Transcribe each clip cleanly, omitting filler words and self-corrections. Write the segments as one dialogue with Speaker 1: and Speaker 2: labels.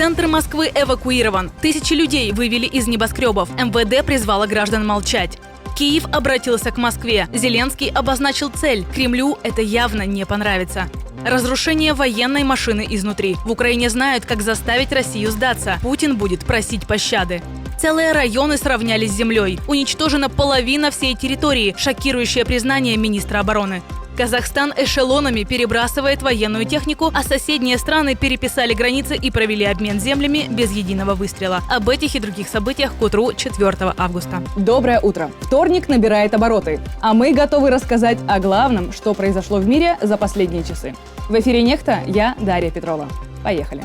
Speaker 1: Центр Москвы эвакуирован. Тысячи людей вывели из небоскребов. МВД призвало граждан молчать. Киев обратился к Москве. Зеленский обозначил цель. Кремлю это явно не понравится. Разрушение военной машины изнутри. В Украине знают, как заставить Россию сдаться. Путин будет просить пощады. Целые районы сравняли с землей. Уничтожена половина всей территории. Шокирующее признание министра обороны. Казахстан эшелонами перебрасывает военную технику, а соседние страны переписали границы и провели обмен землями без единого выстрела. Об этих и других событиях к утру 4 августа.
Speaker 2: Доброе утро. Вторник набирает обороты, а мы готовы рассказать о главном, что произошло в мире за последние часы. В эфире «Нехта», я Дарья Петрова. Поехали.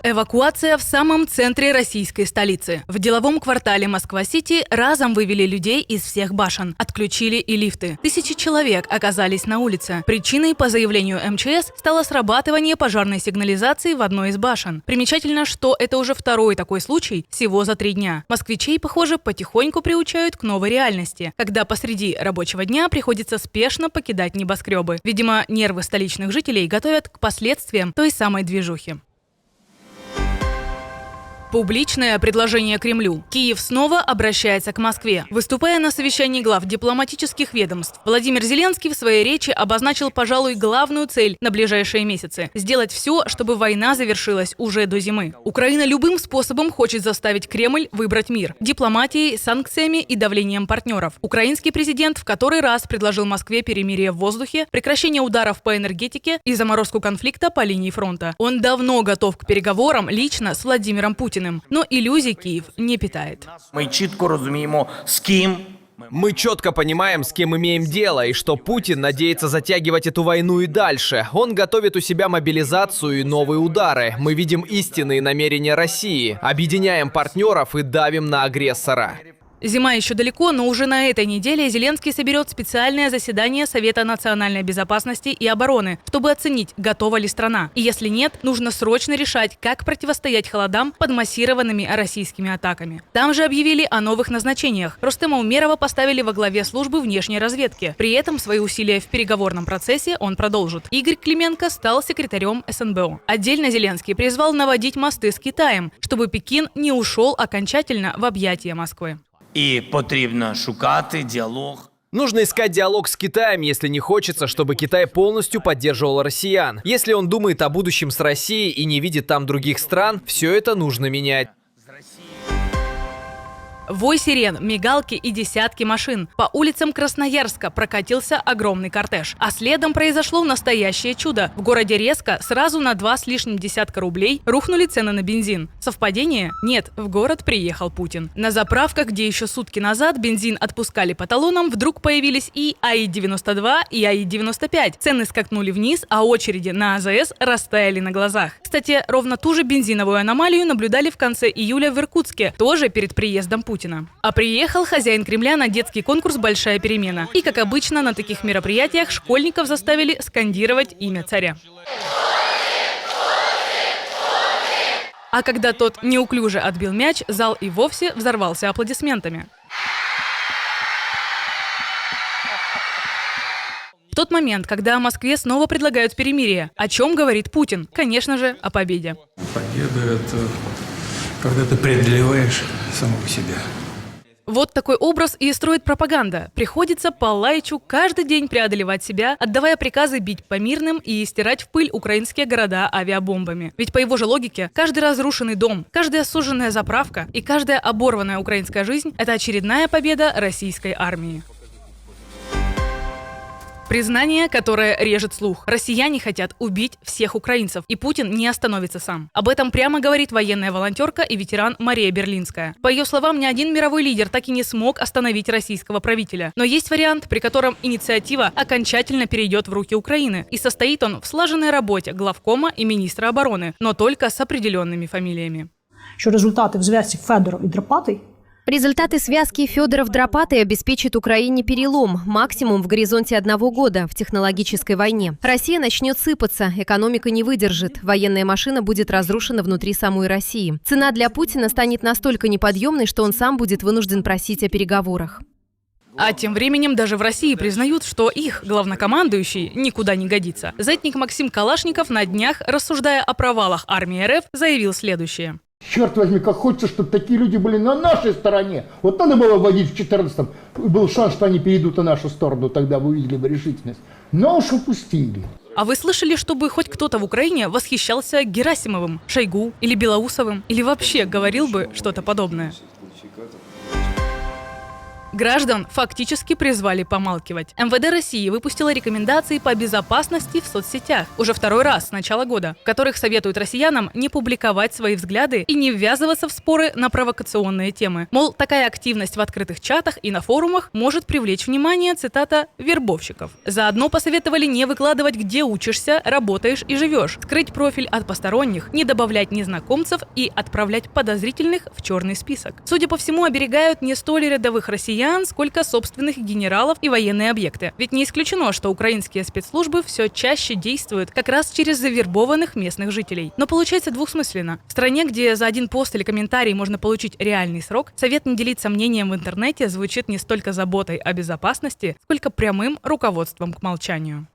Speaker 1: Эвакуация в самом центре российской столицы. В деловом квартале Москва-Сити разом вывели людей из всех башен. Отключили и лифты. Тысячи человек оказались на улице. Причиной, по заявлению МЧС, стало срабатывание пожарной сигнализации в одной из башен. Примечательно, что это уже второй такой случай всего за 3 дня. Москвичей, похоже, потихоньку приучают к новой реальности, когда посреди рабочего дня приходится спешно покидать небоскребы. Видимо, нервы столичных жителей готовят к последствиям той самой движухи. Публичное предложение Кремлю. Киев снова обращается к Москве. Выступая на совещании глав дипломатических ведомств, Владимир Зеленский в своей речи обозначил, пожалуй, главную цель на ближайшие месяцы – сделать все, чтобы война завершилась уже до зимы. Украина любым способом хочет заставить Кремль выбрать мир – дипломатией, санкциями и давлением партнеров. Украинский президент в который раз предложил Москве перемирие в воздухе, прекращение ударов по энергетике и заморозку конфликта по линии фронта. Он давно готов к переговорам лично с Владимиром Путиным. Но иллюзий Киев не питает.
Speaker 3: Мы четко разумеем, с кем.
Speaker 4: Мы четко понимаем, с кем имеем дело, и что Путин надеется затягивать эту войну и дальше. Он готовит у себя мобилизацию и новые удары. Мы видим истинные намерения России, объединяем партнеров и давим на агрессора.
Speaker 1: Зима еще далеко, но уже на этой неделе Зеленский соберет специальное заседание Совета национальной безопасности и обороны, чтобы оценить, готова ли страна. И если нет, нужно срочно решать, как противостоять холодам под массированными российскими атаками. Там же объявили о новых назначениях. Рустема Умерова поставили во главе службы внешней разведки. При этом свои усилия в переговорном процессе он продолжит. Игорь Клименко стал секретарем СНБО. Отдельно Зеленский призвал наводить мосты с Китаем, чтобы Пекин не ушел окончательно в объятия Москвы.
Speaker 3: И потрібно шукати диалог.
Speaker 4: Нужно искать диалог с Китаем, если не хочется, чтобы Китай полностью поддерживал россиян. Если он думает о будущем с Россией и не видит там других стран, все это нужно менять.
Speaker 1: Вой сирен, мигалки и десятки машин. По улицам Красноярска прокатился огромный кортеж. А следом произошло настоящее чудо. В городе резко сразу на 2 с лишним десятка рублей рухнули цены на бензин. Совпадение? Нет, в город приехал Путин. На заправках, где еще сутки назад бензин отпускали по талонам, вдруг появились и АИ-92, и АИ-95. Цены скакнули вниз, а очереди на АЗС растаяли на глазах. Кстати, ровно ту же бензиновую аномалию наблюдали в конце июля в Иркутске, тоже перед приездом Путина. А приехал хозяин Кремля на детский конкурс «Большая перемена». И, как обычно, на таких мероприятиях школьников заставили скандировать имя царя. А когда тот неуклюже отбил мяч, зал и вовсе взорвался аплодисментами. В тот момент, когда Москве снова предлагают перемирие, о чем говорит Путин? Конечно же, о победе.
Speaker 5: Победа – это когда ты преодолеваешь самого себя.
Speaker 1: Вот такой образ и строит пропаганда. Приходится Палаичу каждый день преодолевать себя, отдавая приказы бить по мирным и стирать в пыль украинские города авиабомбами. Ведь по его же логике, каждый разрушенный дом, каждая сожженная заправка и каждая оборванная украинская жизнь – это очередная победа российской армии. Признание, которое режет слух. Россияне хотят убить всех украинцев, и Путин не остановится сам. Об этом прямо говорит военная волонтерка и ветеран Мария Берлинская. По ее словам, ни один мировой лидер так и не смог остановить российского правителя. Но есть вариант, при котором инициатива окончательно перейдет в руки Украины. И состоит он в слаженной работе главкома и министра обороны, но только с определенными фамилиями.
Speaker 6: Що результати в зв'язці Федоров і Драпатий
Speaker 7: Результаты связки Федоров-Драпатой обеспечат Украине перелом, максимум в горизонте 1 года в технологической войне. Россия начнет сыпаться, экономика не выдержит, военная машина будет разрушена внутри самой России. Цена для Путина станет настолько неподъемной, что он сам будет вынужден просить о переговорах.
Speaker 1: А тем временем даже в России признают, что их главнокомандующий никуда не годится. Зетник Максим Калашников на днях, рассуждая о провалах армии РФ, заявил следующее.
Speaker 8: Черт возьми, как хочется, чтобы такие люди были на нашей стороне. Вот надо было вводить в 14-м. Был шанс, что они перейдут на нашу сторону, тогда вы увидели бы решительность. Но уж упустили.
Speaker 1: А вы слышали, чтобы хоть кто-то в Украине восхищался Герасимовым, Шойгу или Белоусовым? Или вообще говорил бы что-то подобное? Граждан фактически призвали помалкивать. МВД России выпустила рекомендации по безопасности в соцсетях уже второй раз с начала года, в которых советуют россиянам не публиковать свои взгляды и не ввязываться в споры на провокационные темы. Мол, такая активность в открытых чатах и на форумах может привлечь внимание, цитата, вербовщиков. Заодно посоветовали не выкладывать, где учишься, работаешь и живешь, скрыть профиль от посторонних, не добавлять незнакомцев и отправлять подозрительных в черный список. Судя по всему, оберегают не столь рядовых россиян, сколько собственных генералов и военные объекты. Ведь не исключено, что украинские спецслужбы все чаще действуют как раз через завербованных местных жителей. Но получается двусмысленно. В стране, где за один пост или комментарий можно получить реальный срок, совет не делиться мнением в интернете звучит не столько заботой о безопасности, сколько прямым руководством к молчанию.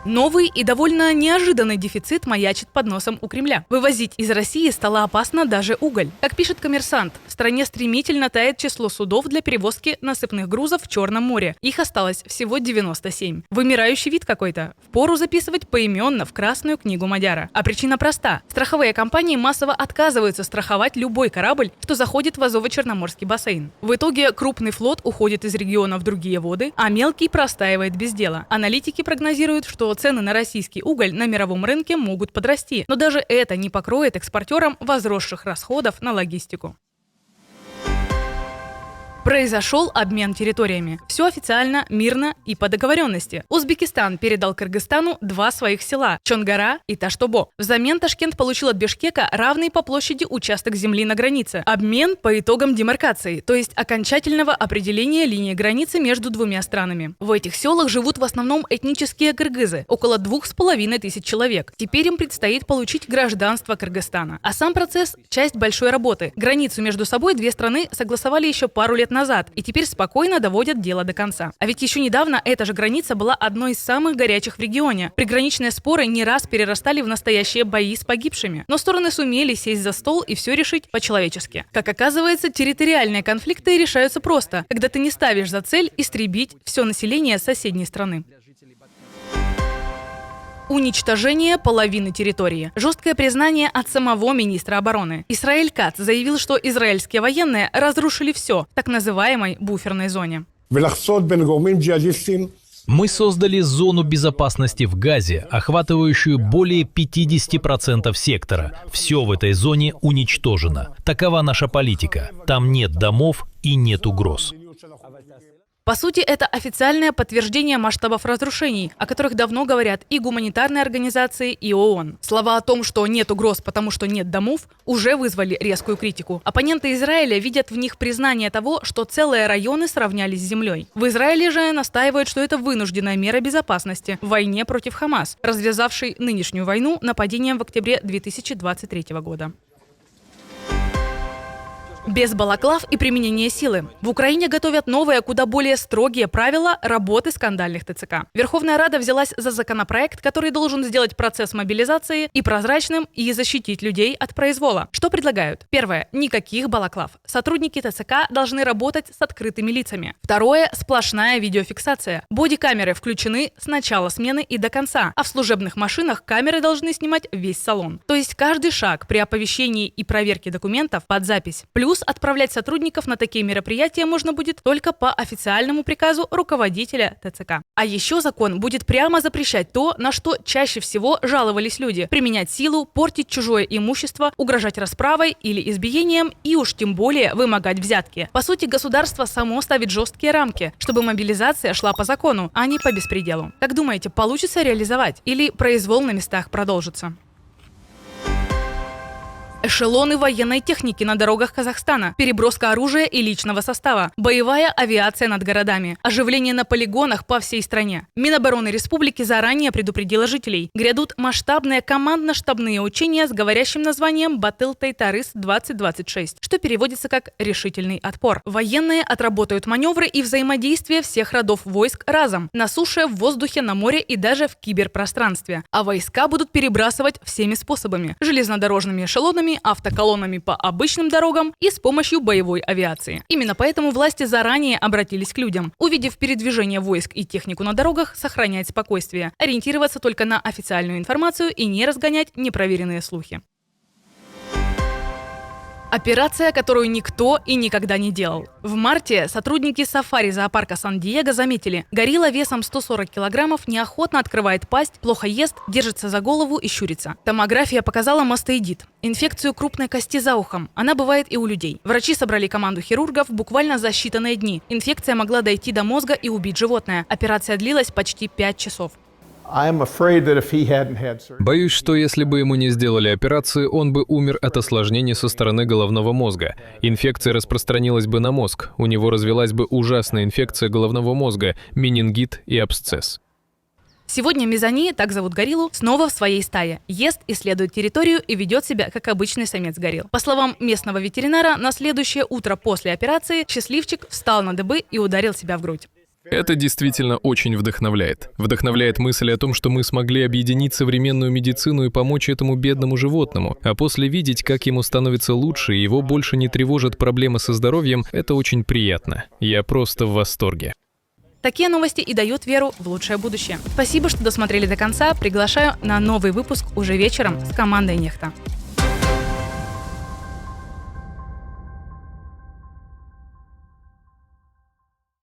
Speaker 1: Новый и довольно неожиданный дефицит маячит под носом у Кремля. Вывозить из России стало опасно даже уголь. Как пишет «Коммерсант», в стране стремительно тает число судов для перевозки насыпных грузов в Черном море. Их осталось всего 97. Вымирающий вид какой-то. Впору записывать поименно в Красную книгу Мадяра. А причина проста. Страховые компании массово отказываются страховать любой корабль, что заходит в Азово-Черноморский бассейн. В итоге крупный флот уходит из региона в другие воды, а мелкий простаивает без дела. Аналитики прогнозируют, что цены на российский уголь на мировом рынке могут подрасти, но даже это не покроет экспортерам возросших расходов на логистику. Произошел обмен территориями. Все официально, мирно и по договоренности. Узбекистан передал Кыргызстану 2 своих села – Чонгара и Таштобо. Взамен Ташкент получил от Бишкека равный по площади участок земли на границе. Обмен по итогам демаркации, то есть окончательного определения линии границы между двумя странами. В этих селах живут в основном этнические кыргызы – около 2500 человек. Теперь им предстоит получить гражданство Кыргызстана. А сам процесс – часть большой работы. Границу между собой две страны согласовали еще пару лет назад, и теперь спокойно доводят дело до конца. А ведь еще недавно эта же граница была одной из самых горячих в регионе. Приграничные споры не раз перерастали в настоящие бои с погибшими. Но стороны сумели сесть за стол и все решить по-человечески. Как оказывается, территориальные конфликты решаются просто, когда ты не ставишь за цель истребить все население соседней страны. Уничтожение половины территории. Жесткое признание от самого министра обороны. Исраэль Кац заявил, что израильские военные разрушили все в так называемой буферной зоне.
Speaker 9: Мы создали зону безопасности в Газе, охватывающую более 50% сектора. Все в этой зоне уничтожено. Такова наша политика. Там нет домов и нет угроз.
Speaker 1: По сути, это официальное подтверждение масштабов разрушений, о которых давно говорят и гуманитарные организации, и ООН. Слова о том, что нет угроз, потому что нет домов, уже вызвали резкую критику. Оппоненты Израиля видят в них признание того, что целые районы сравнялись с землей. В Израиле же настаивают, что это вынужденная мера безопасности в войне против Хамас, развязавшей нынешнюю войну нападением в октябре 2023 года. Без балаклав и применения силы. В Украине готовят новые, куда более строгие правила работы скандальных ТЦК. Верховная Рада взялась за законопроект, который должен сделать процесс мобилизации и прозрачным, и защитить людей от произвола. Что предлагают? Первое. Никаких балаклав. Сотрудники ТЦК должны работать с открытыми лицами. Второе. Сплошная видеофиксация. Бодикамеры включены с начала смены и до конца, а в служебных машинах камеры должны снимать весь салон. То есть каждый шаг при оповещении и проверке документов под запись. Плюс отправлять сотрудников на такие мероприятия можно будет только по официальному приказу руководителя ТЦК. А еще закон будет прямо запрещать то, на что чаще всего жаловались люди: применять силу, портить чужое имущество, угрожать расправой или избиением и уж тем более вымогать взятки. По сути, государство само ставит жесткие рамки, чтобы мобилизация шла по закону, а не по беспределу. Как думаете, получится реализовать или произвол на местах продолжится? эшелоны военной техники на дорогах Казахстана, переброска оружия и личного состава, боевая авиация над городами, оживление на полигонах по всей стране. Минобороны республики заранее предупредила жителей. Грядут масштабные командно-штабные учения с говорящим названием «Батыл-Тайтарыс-2026», что переводится как «решительный отпор». Военные отработают маневры и взаимодействие всех родов войск разом – на суше, в воздухе, на море и даже в киберпространстве. А войска будут перебрасывать всеми способами – железнодорожными эшелонами, автоколоннами по обычным дорогам и с помощью боевой авиации. Именно поэтому власти заранее обратились к людям. Увидев передвижение войск и технику на дорогах, сохранять спокойствие, ориентироваться только на официальную информацию и не разгонять непроверенные слухи. Операция, которую никто и никогда не делал. В марте сотрудники сафари-зоопарка Сан-Диего заметили, горилла весом 140 килограммов неохотно открывает пасть, плохо ест, держится за голову и щурится. Томография показала мастоидит – инфекцию крупной кости за ухом. Она бывает и у людей. Врачи собрали команду хирургов буквально за считанные дни. Инфекция могла дойти до мозга и убить животное. Операция длилась почти 5 часов.
Speaker 10: Боюсь, что если бы ему не сделали операцию, он бы умер от осложнений со стороны головного мозга. Инфекция распространилась бы на мозг. У него развилась бы ужасная инфекция головного мозга, менингит и абсцесс.
Speaker 1: Сегодня Мизани, так зовут гориллу, снова в своей стае. Ест, исследует территорию и ведет себя, как обычный самец горилл. По словам местного ветеринара, на следующее утро после операции счастливчик встал на дыбы и ударил себя в грудь.
Speaker 10: Это действительно очень вдохновляет. Вдохновляет мысль о том, что мы смогли объединить современную медицину и помочь этому бедному животному, а после видеть, как ему становится лучше и его больше не тревожат проблемы со здоровьем, это очень приятно. Я просто в восторге.
Speaker 1: Такие новости и дают веру в лучшее будущее. Спасибо, что досмотрели до конца. Приглашаю на новый выпуск уже вечером с командой Нехта.